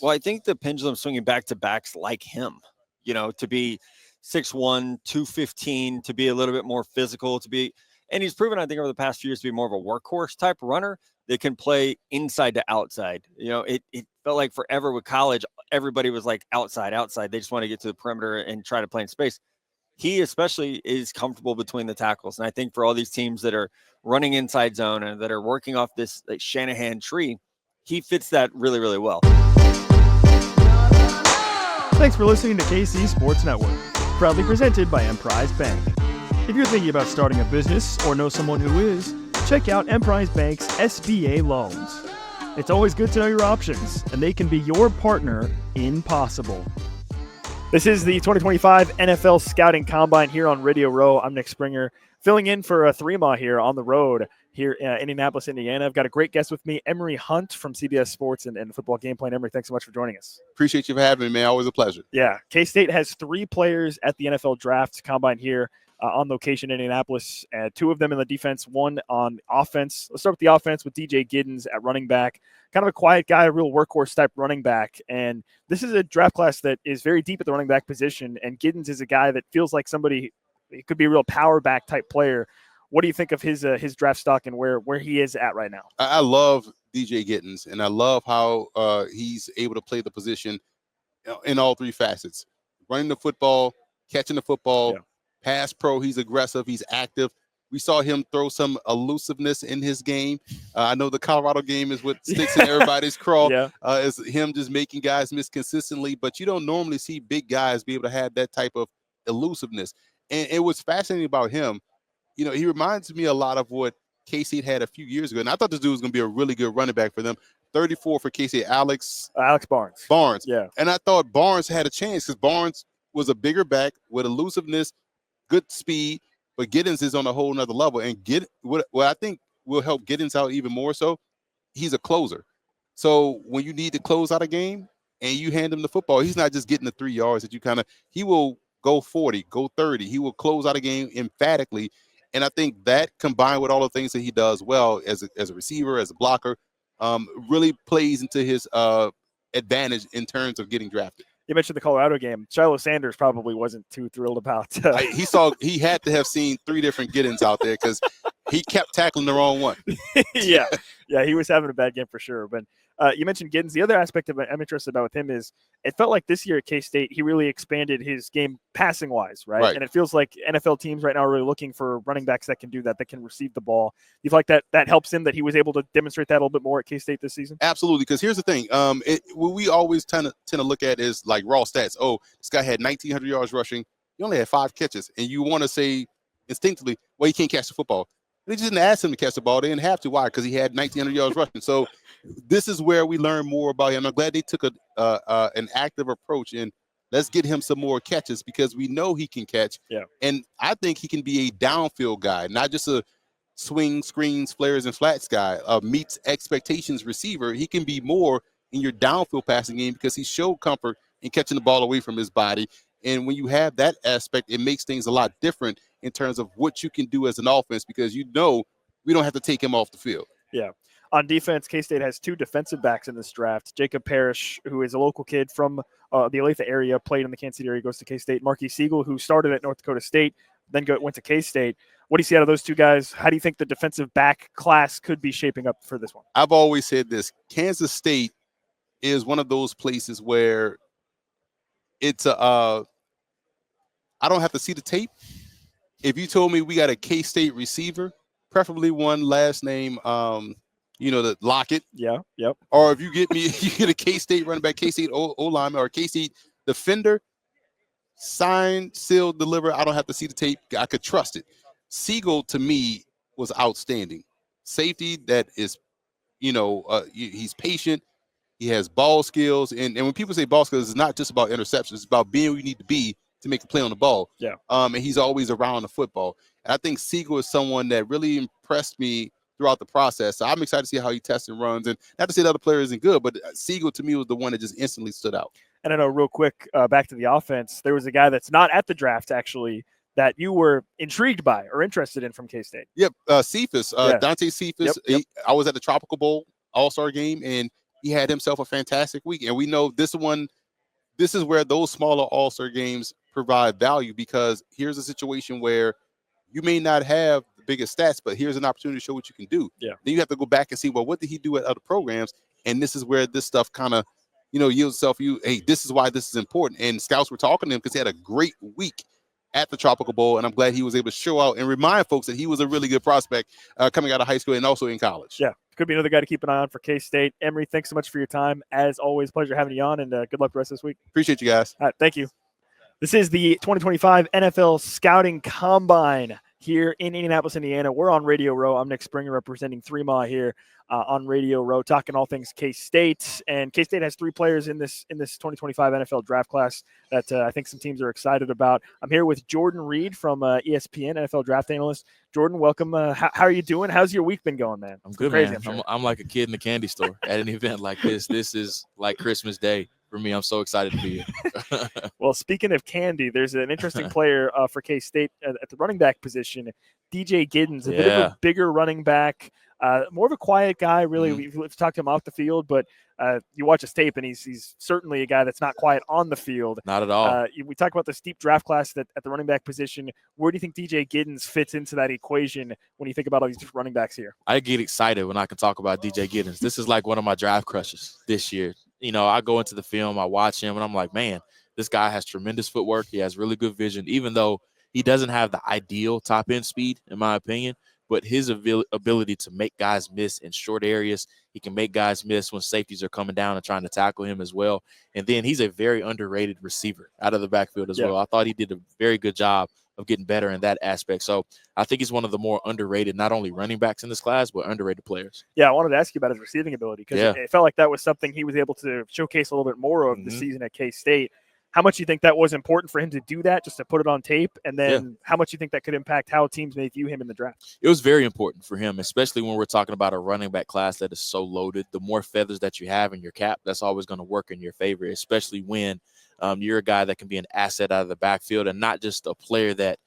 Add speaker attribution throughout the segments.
Speaker 1: Well, I think the pendulum swinging back to backs like him, to be 6'1", 215, to be a little bit more physical, and he's proven, I think, over the past few years to be more of a workhorse type runner that can play inside to outside. It felt like forever with college, everybody was like outside, outside. They just want to get to the perimeter and try to play in space. He especially is comfortable between the tackles. And I think for all these teams that are running inside zone and that are working off this Shanahan tree, he fits that really, really well.
Speaker 2: Thanks for listening to KC Sports Network, proudly presented by Emprise Bank. If you're thinking about starting a business or know someone who is, check out Emprise Bank's SBA loans. It's always good to know your options, and they can be your partner in possible. This is the 2025 NFL Scouting Combine here on Radio Row. I'm Nick Springer, filling in for Threema here on the road here in Indianapolis, Indiana. I've got a great guest with me, Emory Hunt from CBS Sports and Football Game Plan. Emory, thanks so much for joining us.
Speaker 3: Appreciate you for having me, man. Always a pleasure.
Speaker 2: Yeah, K-State has 3 players at the NFL Draft Combine here on location in Indianapolis. 2 of them in the defense, 1 on offense. Let's start with the offense with DJ Giddens at running back. Kind of a quiet guy, a real workhorse type running back. And this is a draft class that is very deep at the running back position. And Giddens is a guy that feels like somebody, it could be a real power back type player. What do you think of his draft stock and where he is at right now?
Speaker 3: I love DJ Giddens, and I love how he's able to play the position in all 3 facets. Running the football, catching the football, pass pro, he's aggressive, he's active. We saw him throw some elusiveness in his game. I know the Colorado game is what sticks in everybody's craw. Is him just making guys miss consistently, but you don't normally see big guys be able to have that type of elusiveness. And it was fascinating about him. He reminds me a lot of what K-State had a few years ago. And I thought this dude was going to be a really good running back for them. 34 for K-State, Alex Barnes.
Speaker 2: Yeah.
Speaker 3: And I thought Barnes had a chance because Barnes was a bigger back with elusiveness, good speed, but Giddens is on a whole nother level. And what I think will help Giddens out even more so, he's a closer. So when you need to close out a game and you hand him the football, he's not just getting the 3 yards that he will go 40, go 30. He will close out a game emphatically. And I think that combined with all the things that he does well as a receiver, as a blocker, really plays into his advantage in terms of getting drafted.
Speaker 2: You mentioned the Colorado game. Shiloh Sanders probably wasn't too thrilled about.
Speaker 3: He had to have seen 3 different Giddens out there because he kept tackling the wrong one.
Speaker 2: Yeah, he was having a bad game for sure. But you mentioned Giddens. The other aspect of I'm interested about with him is it felt like this year at K-State he really expanded his game passing wise, right? And it feels like NFL teams right now are really looking for running backs that can do that can receive the ball. You feel like that helps him, that he was able to demonstrate that a little bit more at K-State this season?
Speaker 3: Absolutely, because here's the thing. What we always tend to look at is like raw stats. Oh, this guy had 1,900 yards rushing. He only had 5 catches. And you want to say instinctively, well, he can't catch the football. They just didn't ask him to catch the ball. They didn't have to. Why? Because he had 1,900 yards rushing. So this is where we learn more about him. I'm glad they took an active approach and let's get him some more catches because we know he can catch.
Speaker 2: Yeah.
Speaker 3: And I think he can be a downfield guy, not just a swing, screens, flares, and flats guy, meets expectations receiver. He can be more in your downfield passing game because he showed comfort in catching the ball away from his body. And when you have that aspect, it makes things a lot different in terms of what you can do as an offense because we don't have to take him off the field.
Speaker 2: Yeah. On defense, K-State has 2 defensive backs in this draft. Jacob Parrish, who is a local kid from the Olathe area, played in the Kansas City area, goes to K-State. Marques Sigle, who started at North Dakota State, then went to K-State. What do you see out of those 2 guys? How do you think the defensive back class could be shaping up for this one?
Speaker 3: I've always said this. Kansas State is one of those places where it's I don't have to see the tape. If you told me we got a K-State receiver, preferably one last name, the Lockett.
Speaker 2: Yeah, yep.
Speaker 3: Or if you get a K-State running back, K-State O-lineman, or K-State defender, sign, seal, deliver. I don't have to see the tape. I could trust it. Sigle, to me, was outstanding. Safety that is, he's patient. He has ball skills. And when people say ball skills, it's not just about interceptions. It's about being where you need to be to make a play on the ball.
Speaker 2: Yeah.
Speaker 3: And he's always around the football. And I think Sigle is someone that really impressed me throughout the process. So I'm excited to see how he tests and runs. And not to say the other player isn't good, but Sigle to me was the one that just instantly stood out.
Speaker 2: And I know real quick, back to the offense, there was a guy that's not at the draft actually that you were intrigued by or interested in from K-State.
Speaker 3: Yep, Cephas, Dante Cephas.
Speaker 2: Yep.
Speaker 3: I was at the Tropical Bowl All-Star game, and he had himself a fantastic week. And we know this is where those smaller all-star games provide value, because here's a situation where you may not have the biggest stats, but here's an opportunity to show what you can do.
Speaker 2: Yeah.
Speaker 3: Then you have to go back and see, well, what did he do at other programs? And this is where this stuff kind of, yields itself. Hey, this is why this is important. And scouts were talking to him because he had a great week at the Tropical Bowl, and I'm glad he was able to show out and remind folks that he was a really good prospect coming out of high school and also in college.
Speaker 2: Yeah, could be another guy to keep an eye on for K-State. Emory, thanks so much for your time. As always, pleasure having you on, and good luck the rest of this week.
Speaker 3: Appreciate you guys.
Speaker 2: All right, thank you. This is the 2025 NFL Scouting Combine here in Indianapolis, Indiana. We're on Radio Row. I'm Nick Springer representing 3Ma here on Radio Row, talking all things K-State. And K-State has 3 players in this 2025 NFL draft class that I think some teams are excited about. I'm here with Jordan Reid from ESPN, NFL draft analyst. Jordan, welcome. How are you doing? How's your week been going, man?
Speaker 4: I'm good, man. I'm like a kid in a candy store at an event like this. This is like Christmas Day for me. I'm so excited to be here.
Speaker 2: Well, speaking of candy, there's an interesting player for K-State at the running back position, DJ Giddens, a bit of a bigger running back, more of a quiet guy, really. We've talked to him off the field, but you watch his tape, and he's certainly a guy that's not quiet on the field.
Speaker 4: Not at all.
Speaker 2: We talk about the steep draft class at the running back position. Where do you think DJ Giddens fits into that equation when you think about all these different running backs here?
Speaker 4: I get excited when I can talk about DJ Giddens. This is like one of my draft crushes this year. I go into the film, I watch him, and I'm like, man, this guy has tremendous footwork. He has really good vision, even though he doesn't have the ideal top-end speed, in my opinion. But his ability to make guys miss in short areas, he can make guys miss when safeties are coming down and trying to tackle him as well. And then he's a very underrated receiver out of the backfield as well. I thought he did a very good job of getting better in that aspect. So I think he's one of the more underrated, not only running backs in this class, but underrated players.
Speaker 2: Yeah, I wanted to ask you about his receiving ability, because it felt like that was something he was able to showcase a little bit more of this season at K-State. How much do you think that was important for him to do that, just to put it on tape? And then how much do you think that could impact how teams may view him in the draft?
Speaker 4: It was very important for him, especially when we're talking about a running back class that is so loaded. The more feathers that you have in your cap, that's always going to work in your favor, especially when you're a guy that can be an asset out of the backfield and not just a player that,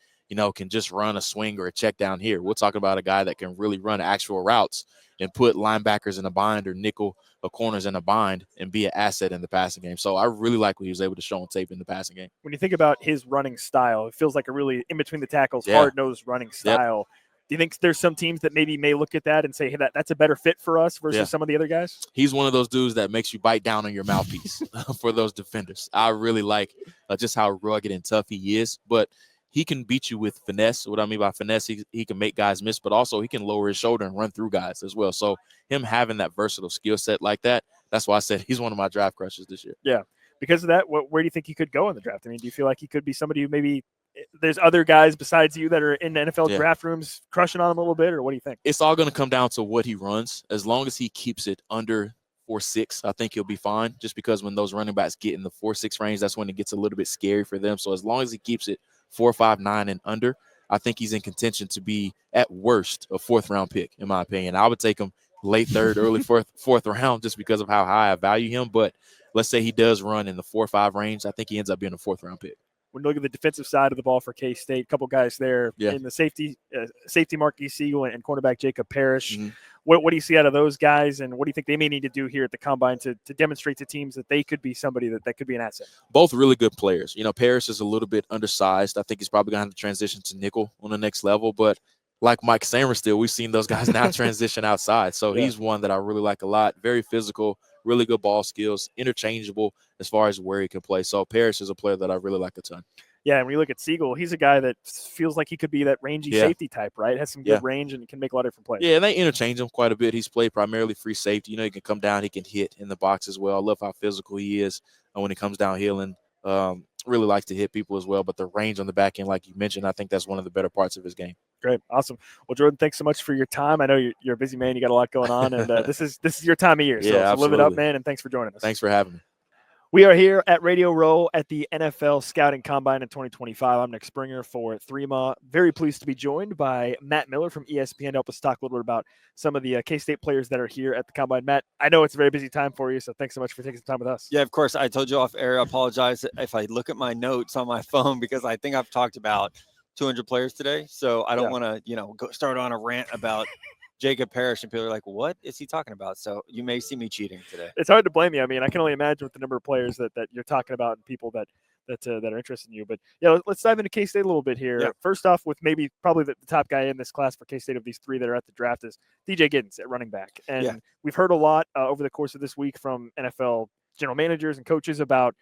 Speaker 4: can just run a swing or a check down here. We're talking about a guy that can really run actual routes and put linebackers in a bind or nickel or corners in a bind and be an asset in the passing game. So I really like what he was able to show on tape in the passing game.
Speaker 2: When you think about his running style, it feels like a really in-between the tackles, hard-nosed running style. Do you think there's some teams that maybe may look at that and say, hey, that's a better fit for us versus some of the other guys?
Speaker 4: He's one of those dudes that makes you bite down on your mouthpiece for those defenders. I really like just how rugged and tough he is, but he can beat you with finesse. What I mean by finesse, he can make guys miss, but also he can lower his shoulder and run through guys as well. So him having that versatile skill set like that, that's why I said he's one of my draft crushes this year.
Speaker 2: Yeah. Because of that, where do you think he could go in the draft? I mean, do you feel like he could be somebody who maybe there's other guys besides you that are in NFL draft rooms crushing on him a little bit, or what do you think?
Speaker 4: It's all going to come down to what he runs. As long as he keeps it under 4.6, I think he'll be fine, just because when those running backs get in the 4.6 range, that's when it gets a little bit scary for them. So as long as he keeps it 4.59 and under, I think he's in contention to be at worst a 4th round pick, in my opinion. I would take him late 3rd, early 4th round just because of how high I value him. But let's say he does run in the 4.5 range, I think he ends up being a 4th round pick.
Speaker 2: When you look at the defensive side of the ball for K-State, a couple guys there in the safety Marques Sigle and cornerback Jacob Parrish. What do you see out of those guys, and what do you think they may need to do here at the Combine to demonstrate to teams that they could be somebody that could be an asset?
Speaker 4: Both really good players. Parrish is a little bit undersized. I think he's probably going to have to transition to nickel on the next level, but like Mike Samerstill, we've seen those guys now transition outside. So he's one that I really like a lot. Very physical, really good ball skills, interchangeable as far as where he can play. So Parrish is a player that I really like a ton.
Speaker 2: Yeah, and when you look at Sigle, he's a guy that feels like he could be that rangy safety type, right? Has some good range and can make a lot of different plays.
Speaker 4: Yeah, and they interchange him quite a bit. He's played primarily free safety. He can come down, he can hit in the box as well. I love how physical he is when he comes downhill, and really likes to hit people as well. But the range on the back end, like you mentioned, I think that's one of the better parts of his game.
Speaker 2: Great. Awesome. Well, Jordan, thanks so much for your time. I know you're a busy man. You got a lot going on, and this is your time of year. So live it up, man, and thanks for joining us.
Speaker 4: Thanks for having me.
Speaker 2: We are here at Radio Row at the NFL Scouting Combine in 2025. I'm Nick Springer for 3Ma. Very pleased to be joined by Matt Miller from ESPN to help us talk a little bit about some of the K-State players that are here at the Combine. Matt, I know it's a very busy time for you, so thanks so much for taking some time with us.
Speaker 1: Yeah, of course. I told you off air. I apologize if I look at my notes on my phone, because I think I've talked about 200 players today. So I don't want to, go start on a rant about Jacob Parrish, and people are like, what is he talking about? So you may see me cheating today.
Speaker 2: It's hard to blame you. I mean, I can only imagine with the number of players that you're talking about and people that are interested in you. But yeah, let's dive into K-State a little bit here.
Speaker 1: Yeah.
Speaker 2: First off, with probably the top guy in this class for K-State of these three that are at the draft is DJ Giddens at running back. And we've heard a lot over the course of this week from NFL general managers and coaches about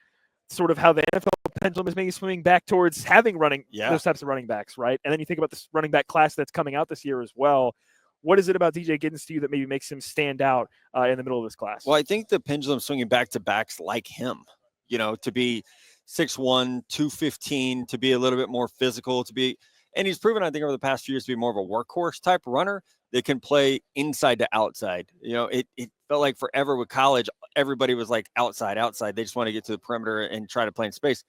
Speaker 2: sort of how the NFL pendulum is maybe swinging back towards having those types of running backs, right? And then you think about this running back class that's coming out this year as well. What is it about DJ Giddens to you that maybe makes him stand out in the middle of this class?
Speaker 1: Well, I think the pendulum swinging back to backs like him, to be 6'1", 215, to be a little bit more physical, and he's proven, I think, over the past few years to be more of a workhorse type runner that can play inside to outside. It felt like forever with college, everybody was like outside. They just want to get to the perimeter and try to play in space.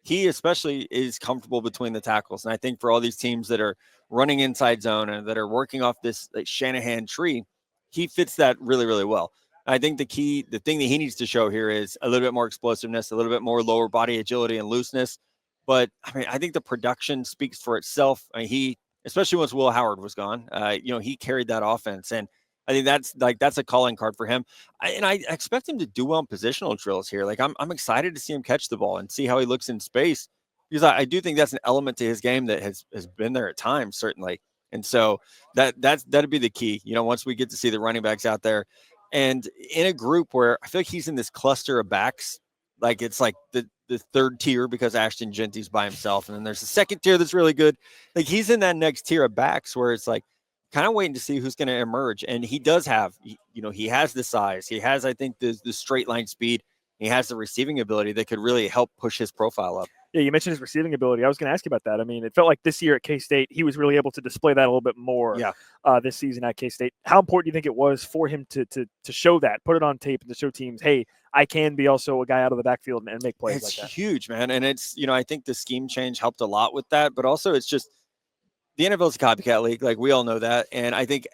Speaker 1: He especially is comfortable between the tackles. And I think for all these teams that are running inside zone and that are working off this Shanahan tree, he fits that really, really well. I think the thing that he needs to show here is a little bit more explosiveness, a little bit more lower body agility and looseness. But I think the production speaks for itself. He, especially once Will Howard was gone, he carried that offense. And I think that's a calling card for him. I expect him to do well in positional drills here. Like I'm excited to see him catch the ball and see how he looks in space, because I do think that's an element to his game that has been there at times, certainly. And so that'd be the key, once we get to see the running backs out there and in a group where I feel like he's in this cluster of backs, like it's like the third tier because Ashton Genty's by himself. And then there's a second tier that's really good. Like he's in that next tier of backs where it's like, kind of waiting to see who's going to emerge. And he does have, he has the size. He has, I think, the straight line speed. He has the receiving ability that could really help push his profile up.
Speaker 2: Yeah, you mentioned his receiving ability. I was going to ask you about that. I mean, it felt like this year at K-State, he was really able to display that a little bit more this season at K-State. How important do you think it was for him to show that, put it on tape and to show teams, hey, I can be also a guy out of the backfield and make plays like that?
Speaker 1: It's huge, man. And it's, I think the scheme change helped a lot with that, but also it's just, the NFL is a copycat league. Like we all know that. And I think,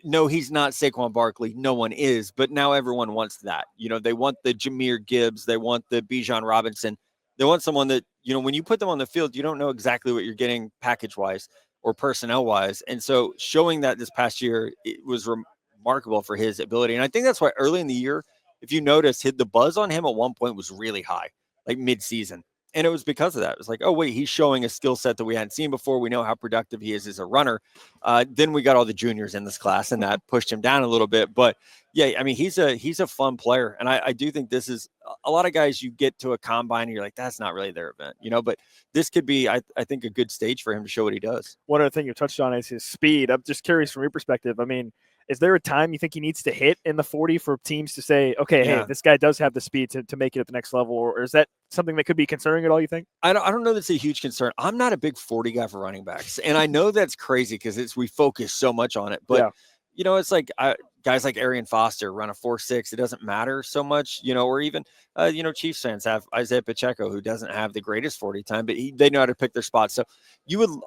Speaker 1: no, he's not Saquon Barkley. No one is, but now everyone wants that. They want the Jahmyr Gibbs. They want the Bijan Robinson. They want someone that, when you put them on the field, you don't know exactly what you're getting package wise or personnel wise. And so showing that this past year, it was remarkable for his ability. And I think that's why early in the year, if you notice, the buzz on him at one point was really high, like mid-season. And it was because of that. It was like, oh, wait, he's showing a skill set that we hadn't seen before. We know how productive he is as a runner. Then we got all the juniors in this class, and that pushed him down a little bit. But, yeah, I mean, he's a fun player. And I do think this is a lot of guys you get to a combine and you're like, that's not really their event, but this could be, I think, a good stage for him to show what he does.
Speaker 2: One other thing you touched on is his speed. I'm just curious from your perspective. I mean, is there a time you think he needs to hit in the 40 for teams to say, okay, hey, this guy does have the speed to make it at the next level? Or is that something that could be concerning at all, you think?
Speaker 1: I don't know that's a huge concern. I'm not a big 40 guy for running backs. And I know that's crazy because we focus so much on it. But, it's like guys like Arian Foster run a 4.6. It doesn't matter so much, or even, Chiefs fans have Isaiah Pacheco, who doesn't have the greatest 40 time, but they know how to pick their spots. So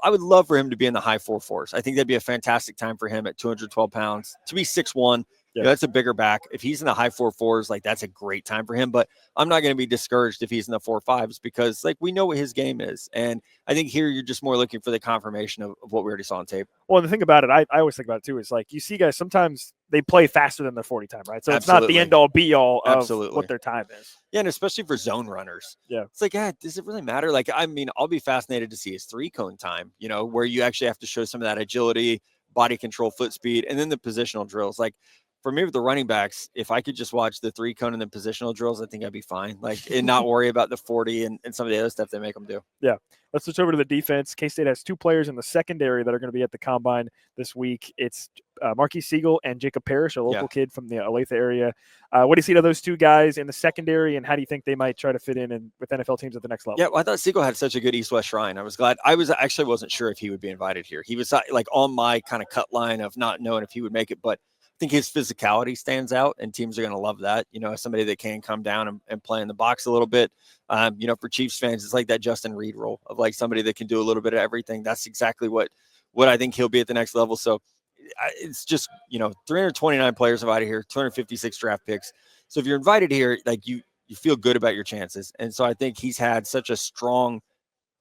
Speaker 1: I would love for him to be in the high 4.4s. I think that'd be a fantastic time for him at 212 pounds to be 6'1". That's a bigger back. If he's in the high 4.4s, like that's a great time for him. But I'm not going to be discouraged if he's in the 4.5s because like we know what his game is. And I think here you're just more looking for the confirmation of what we already saw on tape.
Speaker 2: Well, the thing about it, I always think about it too, is like you see guys sometimes they play faster than their 40 time, right? So it's not the end all be all of what their time is.
Speaker 1: Yeah, and especially for zone runners.
Speaker 2: Yeah.
Speaker 1: It's like, does it really matter? Like, I mean, I'll be fascinated to see his 3-cone time, where you actually have to show some of that agility, body control, foot speed, and then the positional drills. Like, for me with the running backs, if I could just watch the 3-cone and the positional drills, I think I'd be fine. Like, and not worry about the 40 and some of the other stuff they make them do.
Speaker 2: Yeah. Let's switch over to the defense. K-State has 2 players in the secondary that are going to be at the combine this week. It's Marques Sigle and Jacob Parrish, a local kid from the Olathe area. What do you see to those 2 guys in the secondary, and how do you think they might try to fit in with NFL teams at the next level?
Speaker 1: Yeah, well, I thought Sigle had such a good East-West shrine. I was glad. I wasn't sure if he would be invited here. He was like on my kind of cut line of not knowing if he would make it, but I think his physicality stands out, and teams are going to love that. As somebody that can come down and play in the box a little bit. For Chiefs fans, it's like that Justin Reid role of like somebody that can do a little bit of everything. That's exactly what I think he'll be at the next level. So it's just, 329 players invited here, 256 draft picks. So if you're invited here, like you feel good about your chances. And so I think he's had such a strong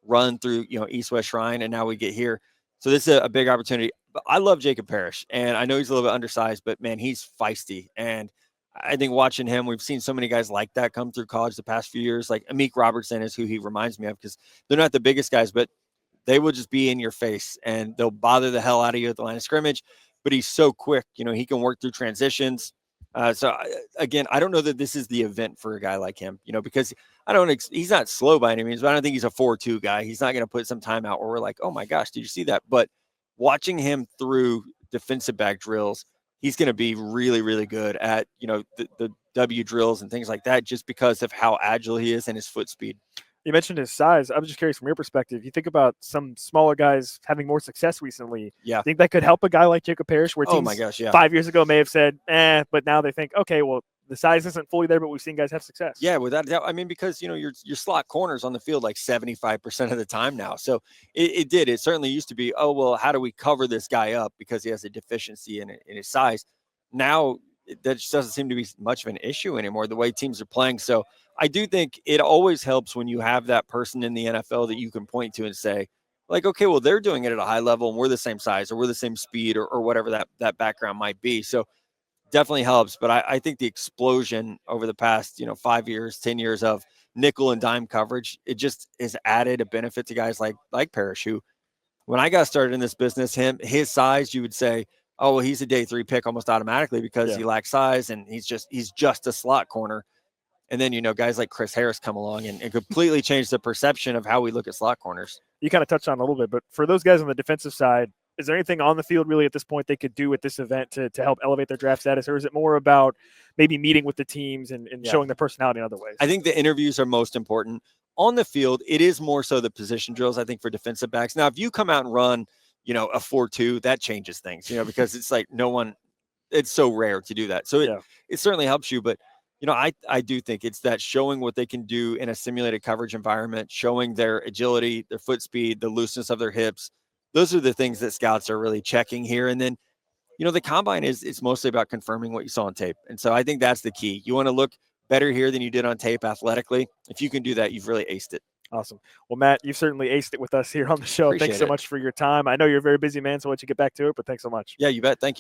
Speaker 1: run through, East-West Shrine, and now we get here. So this is a big opportunity. But I love Jacob Parrish, and I know he's a little bit undersized, but man, he's feisty. And I think watching him, we've seen so many guys like that come through college the past few years. Like Amik Robertson is who he reminds me of, because they're not the biggest guys, but they will just be in your face and they'll bother the hell out of you at the line of scrimmage. But he's so quick, he can work through transitions. Again, I don't know that this is the event for a guy like him, because he's not slow by any means, but I don't think he's a 4.2 guy. He's not going to put some time out where we're like, oh my gosh, did you see that? But watching him through defensive back drills, he's going to be really, really good at, the W drills and things like that, just because of how agile he is and his foot speed.
Speaker 2: You mentioned his size. I'm just curious from your perspective. You think about some smaller guys having more success recently.
Speaker 1: Yeah.
Speaker 2: Think that could help a guy like Jacob Parrish, where teams
Speaker 1: oh my gosh, yeah.
Speaker 2: 5 years ago may have said, but now they think, okay, well, the size isn't fully there, but we've seen guys have success.
Speaker 1: Yeah, without doubt. I mean, because, your slot corners on the field like 75% of the time now. So it did. It certainly used to be, oh, well, how do we cover this guy up because he has a deficiency in his size? Now, that just doesn't seem to be much of an issue anymore, the way teams are playing. So I do think it always helps when you have that person in the NFL that you can point to and say, like, okay, well, they're doing it at a high level and we're the same size or we're the same speed or whatever that background might be. So definitely helps. But I think the explosion over the past, 5 years, 10 years of nickel and dime coverage, it just has added a benefit to guys like Parrish, who, when I got started in this business, his size, you would say, oh, well, he's a day 3 pick almost automatically because he lacks size and he's just a slot corner. And then, guys like Chris Harris come along and completely change the perception of how we look at slot corners.
Speaker 2: You kind of touched on it a little bit, but for those guys on the defensive side, is there anything on the field really at this point they could do at this event to help elevate their draft status? Or is it more about maybe meeting with the teams and showing their personality in other ways?
Speaker 1: I think the interviews are most important. On the field, it is more so the position drills, I think, for defensive backs. Now, if you come out and run, a 4.2, that changes things, because it's like it's so rare to do that. So it certainly helps you. But, I do think it's that showing what they can do in a simulated coverage environment, showing their agility, their foot speed, the looseness of their hips. Those are the things that scouts are really checking here. And then, the combine it's mostly about confirming what you saw on tape. And so I think that's the key. You want to look better here than you did on tape athletically. If you can do that, you've really aced it.
Speaker 2: Awesome. Well, Matt, you've certainly aced it with us here on the show.
Speaker 1: Appreciate
Speaker 2: Thanks so much for your time. I know you're a very busy man, so I'll let you get back to it, but thanks so much.
Speaker 1: Yeah, you bet. Thank you.